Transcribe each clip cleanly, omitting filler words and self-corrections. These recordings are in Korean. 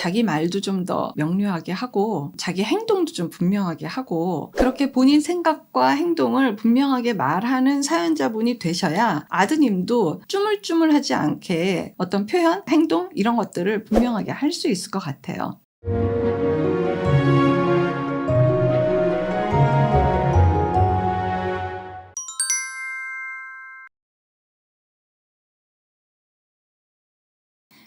자기 말도 좀 더 명료하게 하고 자기 행동도 좀 분명하게 하고 그렇게 본인 생각과 행동을 분명하게 말하는 사연자분이 되셔야 아드님도 쭈물쭈물하지 않게 어떤 표현, 행동 이런 것들을 분명하게 할 수 있을 것 같아요.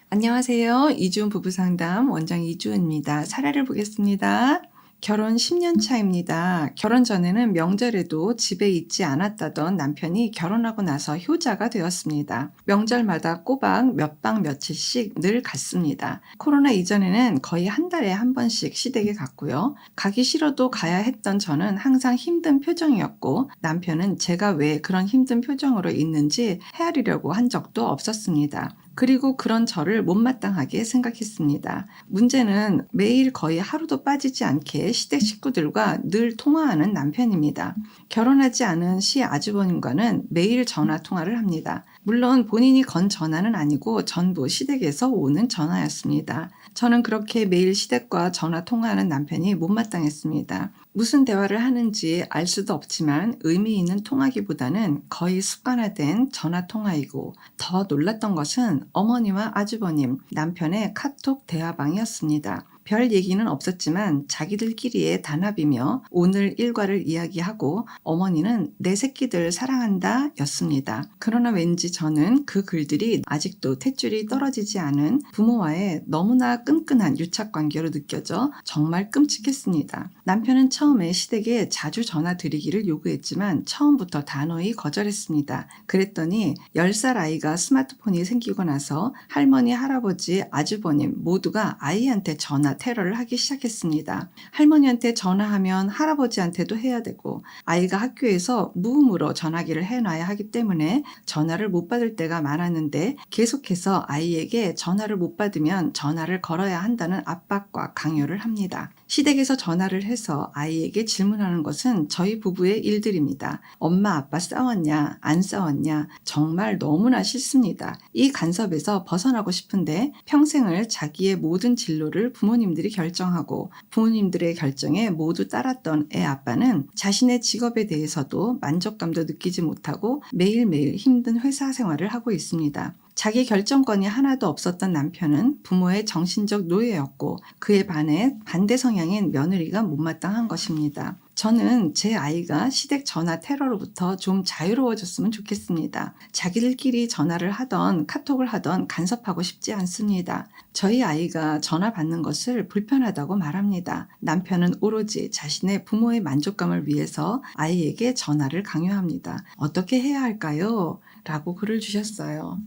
안녕하세요. 이주은 부부상담 원장 이주은입니다. 사례를 보겠습니다. 결혼 10년 차입니다. 결혼 전에는 명절에도 집에 있지 않았다던 남편이 결혼하고 나서 효자가 되었습니다. 명절마다 꼬박 몇 박 며칠씩 늘 갔습니다. 코로나 이전에는 거의 한 달에 한 번씩 시댁에 갔고요. 가기 싫어도 가야 했던 저는 항상 힘든 표정이었고 남편은 제가 왜 그런 힘든 표정으로 있는지 헤아리려고 한 적도 없었습니다. 그리고 그런 저를 못마땅하게 생각했습니다. 문제는 매일 거의 하루도 빠지지 않게 시댁 식구들과 늘 통화하는 남편입니다. 결혼하지 않은 시아주버님과는 매일 전화 통화를 합니다. 물론 본인이 건 전화는 아니고 전부 시댁에서 오는 전화였습니다. 저는 그렇게 매일 시댁과 전화 통화하는 남편이 못마땅했습니다. 무슨 대화를 하는지 알 수도 없지만 의미 있는 통화기보다는 거의 습관화된 전화 통화이고 더 놀랐던 것은 어머니와 아주버님, 남편의 카톡 대화방이었습니다. 별 얘기는 없었지만 자기들끼리의 단합이며 오늘 일과를 이야기하고 어머니는 내 새끼들 사랑한다 였습니다. 그러나 왠지 저는 그 글들이 아직도 탯줄이 떨어지지 않은 부모와의 너무나 끈끈한 유착관계로 느껴져 정말 끔찍했습니다. 남편은 처음에 시댁에 자주 전화 드리기를 요구했지만 처음부터 단호히 거절했습니다. 그랬더니 10살 아이가 스마트폰이 생기고 나서 할머니, 할아버지, 아주버님 모두가 아이한테 전화 테러를 하기 시작했습니다. 할머니한테 전화하면 할아버지한테도 해야 되고 아이가 학교에서 무음으로 전화기를 해놔야 하기 때문에 전화를 못 받을 때가 많았는데 계속해서 아이에게 전화를 못 받으면 전화를 걸어야 한다는 압박과 강요를 합니다. 시댁에서 전화를 해서 아이에게 질문하는 것은 저희 부부의 일들입니다. 엄마 아빠 싸웠냐 안 싸웠냐 정말 너무나 싫습니다. 이 간섭에서 벗어나고 싶은데 평생을 자기의 모든 진로를 부모님들이 결정하고 부모님들의 결정에 모두 따랐던 애 아빠는 자신의 직업에 대해서도 만족감도 느끼지 못하고 매일매일 힘든 회사 생활을 하고 있습니다. 자기 결정권이 하나도 없었던 남편은 부모의 정신적 노예였고 그에 반해 반대 성향인 며느리가 못마땅한 것입니다. 저는 제 아이가 시댁 전화 테러로부터 좀 자유로워졌으면 좋겠습니다. 자기들끼리 전화를 하던 카톡을 하던 간섭하고 싶지 않습니다. 저희 아이가 전화 받는 것을 불편하다고 말합니다. 남편은 오로지 자신의 부모의 만족감을 위해서 아이에게 전화를 강요합니다. 어떻게 해야 할까요? 라고 글을 주셨어요.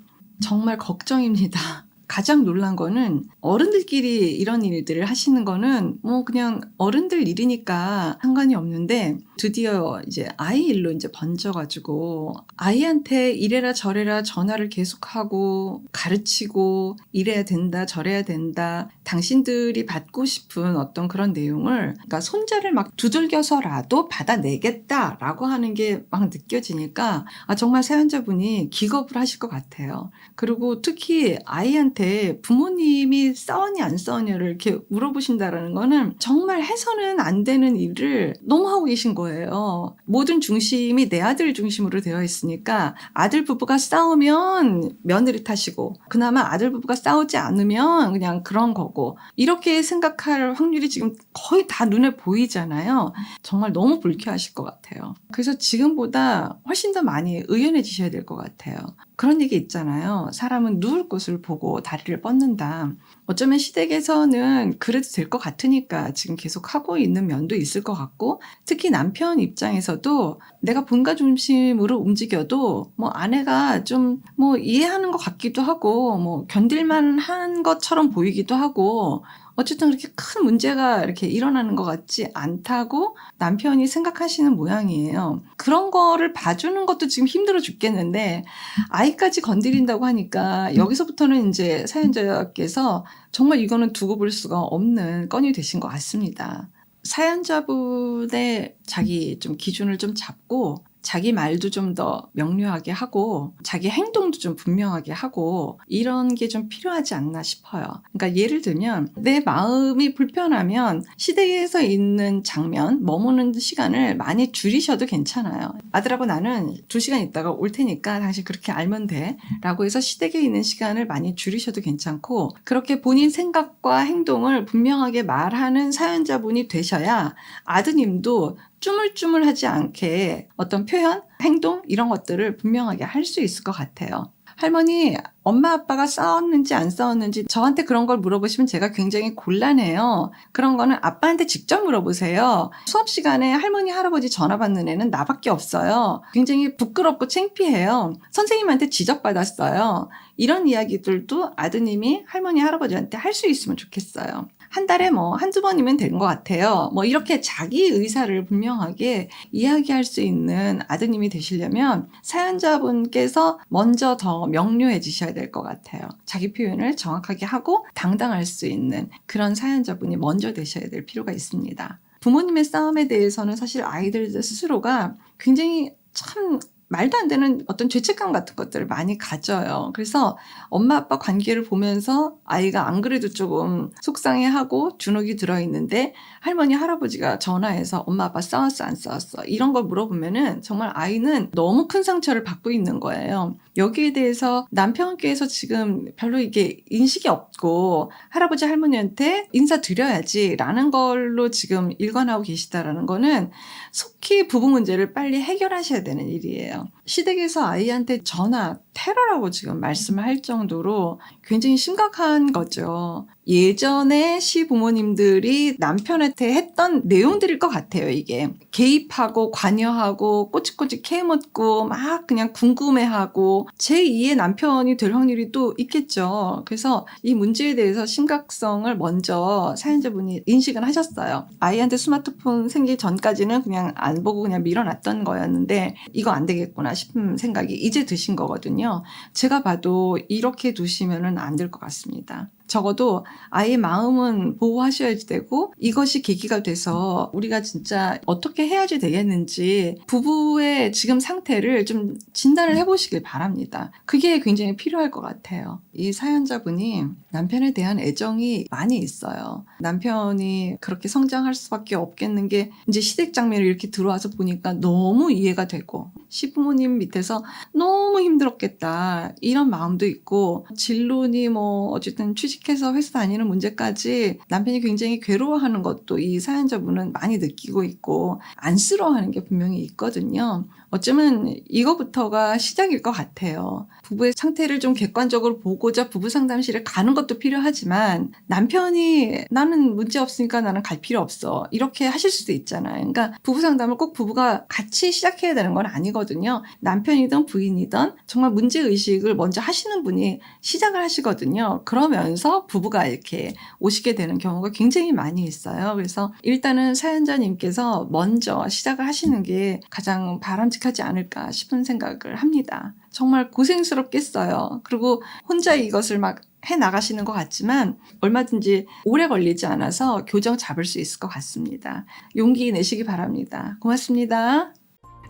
정말 걱정입니다. 가장 놀란 거는 어른들끼리 이런 일들을 하시는 거는 뭐 그냥 어른들 일이니까 상관이 없는데 드디어 이제 아이 일로 이제 번져가지고 아이한테 이래라 저래라 전화를 계속하고 가르치고 이래야 된다 저래야 된다 당신들이 받고 싶은 어떤 그런 내용을 그러니까 손자를 막 두들겨서라도 받아내겠다라고 하는 게 막 느껴지니까 정말 사연자분이 기겁을 하실 것 같아요. 그리고 특히 아이한테 부모님이 싸웠냐 안 싸웠냐를 이렇게 물어보신다라는 거는 정말 해서는 안 되는 일을 너무 하고 계신 거예요. 모든 중심이 내 아들 중심으로 되어 있으니까 아들 부부가 싸우면 며느리 탓이고 그나마 아들 부부가 싸우지 않으면 그냥 그런 거고 이렇게 생각할 확률이 지금 거의 다 눈에 보이잖아요. 정말 너무 불쾌하실 것 같아요. 그래서 지금보다 훨씬 더 많이 의연해지셔야 될 것 같아요. 그런 얘기 있잖아요. 사람은 누울 곳을 보고 다리를 뻗는다. 어쩌면 시댁에서는 그래도 될 것 같으니까 지금 계속 하고 있는 면도 있을 것 같고 특히 남편 입장에서도 내가 본가 중심으로 움직여도 뭐 아내가 좀 뭐 이해하는 것 같기도 하고 뭐 견딜만 한 것처럼 보이기도 하고 어쨌든 그렇게 큰 문제가 이렇게 일어나는 것 같지 않다고 남편이 생각하시는 모양이에요. 그런 거를 봐주는 것도 지금 힘들어 죽겠는데 아이까지 건드린다고 하니까 여기서부터는 이제 사연자께서 정말 이거는 두고 볼 수가 없는 건이 되신 것 같습니다. 사연자분의 자기 좀 기준을 좀 잡고 자기 말도 좀 더 명료하게 하고 자기 행동도 좀 분명하게 하고 이런 게 좀 필요하지 않나 싶어요. 그러니까 예를 들면 내 마음이 불편하면 시댁에서 있는 장면, 머무는 시간을 많이 줄이셔도 괜찮아요. 아들하고 나는 2시간 있다가 올 테니까 당신 그렇게 알면 돼 라고 해서 시댁에 있는 시간을 많이 줄이셔도 괜찮고, 그렇게 본인 생각과 행동을 분명하게 말하는 사연자분이 되셔야 아드님도 쭈물쭈물하지 않게 어떤 표현, 행동 이런 것들을 분명하게 할 수 있을 것 같아요. 할머니, 엄마 아빠가 싸웠는지 안 싸웠는지 저한테 그런 걸 물어보시면 제가 굉장히 곤란해요. 그런 거는 아빠한테 직접 물어보세요. 수업 시간에 할머니, 할아버지 전화 받는 애는 나밖에 없어요. 굉장히 부끄럽고 창피해요. 선생님한테 지적받았어요. 이런 이야기들도 아드님이 할머니, 할아버지한테 할 수 있으면 좋겠어요. 한 달에 뭐 한두 번이면 되는 것 같아요. 뭐 이렇게 자기 의사를 분명하게 이야기할 수 있는 아드님이 되시려면 사연자분께서 먼저 더 명료해지셔야 될 것 같아요. 자기 표현을 정확하게 하고 당당할 수 있는 그런 사연자분이 먼저 되셔야 될 필요가 있습니다. 부모님의 싸움에 대해서는 사실 아이들 스스로가 굉장히 참 말도 안 되는 어떤 죄책감 같은 것들을 많이 가져요. 그래서 엄마 아빠 관계를 보면서 아이가 안 그래도 조금 속상해하고 주눅이 들어있는데 할머니 할아버지가 전화해서 엄마 아빠 싸웠어 안 싸웠어 이런 걸 물어보면은 정말 아이는 너무 큰 상처를 받고 있는 거예요. 여기에 대해서 남편께서 지금 별로 이게 인식이 없고 할아버지 할머니한테 인사드려야지 라는 걸로 지금 일관하고 계시다라는 거는 속히 부부 문제를 빨리 해결하셔야 되는 일이에요. 시댁에서 아이한테 전화, 테러라고 지금 말씀을 할 정도로 굉장히 심각한 거죠. 예전에 시부모님들이 남편한테 했던 내용들일 것 같아요, 이게. 개입하고 관여하고 꼬치꼬치 캐묻고 막 그냥 궁금해하고 제2의 남편이 될 확률이 또 있겠죠. 그래서 이 문제에 대해서 심각성을 먼저 사연자분이 인식은 하셨어요. 아이한테 스마트폰 생기기 전까지는 그냥 안 보고 그냥 밀어놨던 거였는데 이거 안 되겠구나 싶은 생각이 이제 드신 거거든요. 제가 봐도 이렇게 두시면 안 될 것 같습니다. 적어도 아이의 마음은 보호하셔야 되고 이것이 계기가 돼서 우리가 진짜 어떻게 해야지 되겠는지 부부의 지금 상태를 좀 진단을 해보시길 바랍니다. 그게 굉장히 필요할 것 같아요. 이 사연자분이 남편에 대한 애정이 많이 있어요. 남편이 그렇게 성장할 수밖에 없겠는 게 이제 시댁 장면을 이렇게 들어와서 보니까 너무 이해가 되고 시부모님 밑에서 너무 힘들었겠다 이런 마음도 있고 진로니 뭐 어쨌든 취직해서 회사 다니는 문제까지 남편이 굉장히 괴로워하는 것도 이 사연자분은 많이 느끼고 있고 안쓰러워하는 게 분명히 있거든요. 어쩌면 이거부터가 시작일 것 같아요. 부부의 상태를 좀 객관적으로 보고자 부부 상담실에 가는 것도 필요하지만 남편이 나는 문제 없으니까 나는 갈 필요 없어 이렇게 하실 수도 있잖아요. 그러니까 부부 상담을 꼭 부부가 같이 시작해야 되는 건 아니거든요. 남편이든 부인이든 정말 문제의식을 먼저 하시는 분이 시작을 하시거든요. 그러면서 부부가 이렇게 오시게 되는 경우가 굉장히 많이 있어요. 그래서 일단은 사연자님께서 먼저 시작을 하시는 게 가장 바람직하지 않을까 싶은 생각을 합니다. 정말 고생스럽겠어요. 그리고 혼자 이것을 막 해나가시는 것 같지만 얼마든지 오래 걸리지 않아서 교정 잡을 수 있을 것 같습니다. 용기 내시기 바랍니다. 고맙습니다.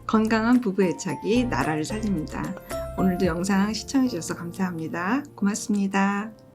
건강한 부부 애착이 나라를 살립니다. 오늘도 영상 시청해 주셔서 감사합니다. 고맙습니다.